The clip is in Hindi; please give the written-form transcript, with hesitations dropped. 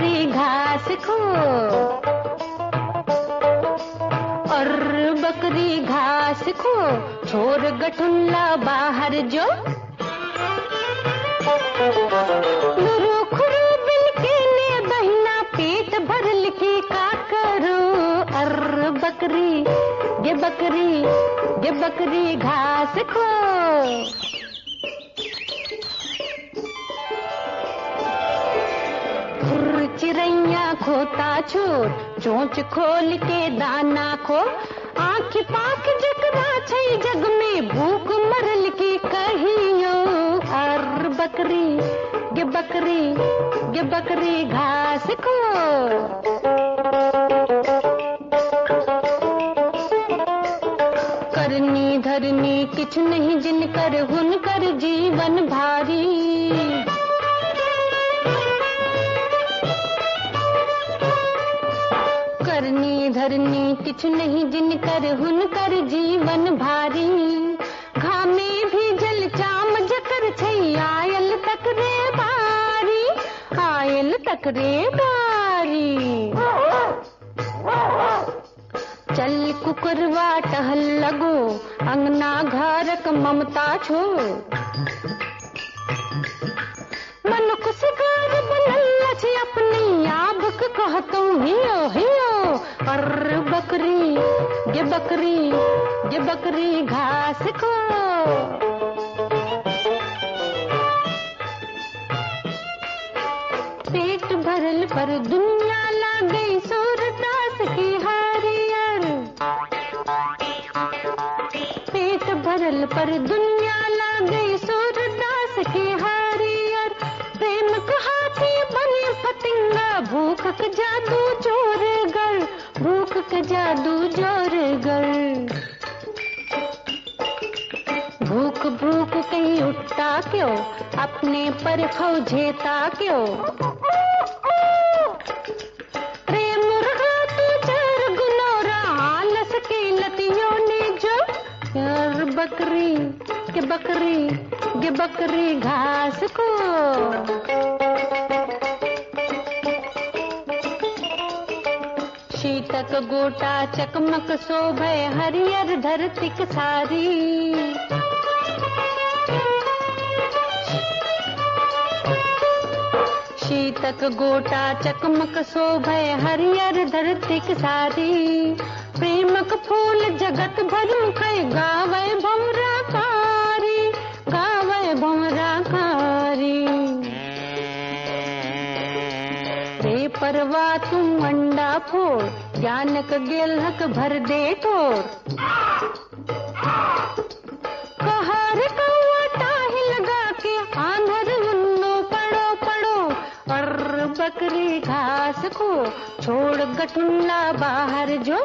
बकरी घास खो, और बकरी घास खो, छोड़ गठुल्ला बाहर जो। लुरु खुरु बिलके ने बहिना पेट भर लिखी का करो, और बकरी ये बकरी घास खो। चिड़ैया खोता छोड़, चोंच खोल के दाना खो, आँख पाख जकरा छै जग में, भूख मरल की कहियो, और ये बकरी घास खो। करनी धरनी किछ नहीं जिनकर, हुनकर जीवन भारी। करनी धरनी किछ नहीं जिनकर, हुनकर जीवन भारी। घामे भी जल चाम जकर छै, आयल तक रे बारी, आयल तक रे बारी। चल कुकरवा टहल लगो, अंगना घरक ममता छो। मनुख शिकार बनल छै अपनी, आबक कहतौ हियो हियो, और ये बकरी घास खो। पेट भरल पर दुनिया लागे, सूरदास की हारियर। पेट भरल पर दुनिया लागे, सूरदास की हारियर। प्रेम कहाती बने फतिंगा, भूख का जादू जोर गर, भूख का जादू जोर गर। भूख भूख कहीं उठता क्यों, अपने पर खौझेता क्यों। प्रेम रहा तू चार गुनोरा, आलस की लतियों ने जो। यार ये बकरी घास को। शीतक गोटा चकमक शोभे, हरियर धरतिक सारी। शीतक गोटा चकमक शोभे, हरियर धरतिक सारी। प्रेमक फूल जगत भर मुखै, गावे भंवरा कारी, गावे भंवरा कारी। रे परवा तुम अंडा फोड़, ज्ञानक गेलहक भर दे ठोर। कहार कौआ टाही लगा के, आंधर उन्नो पड़ो पड़ो, और बकरी घास को छोड़ गठुल्ला बाहर जो।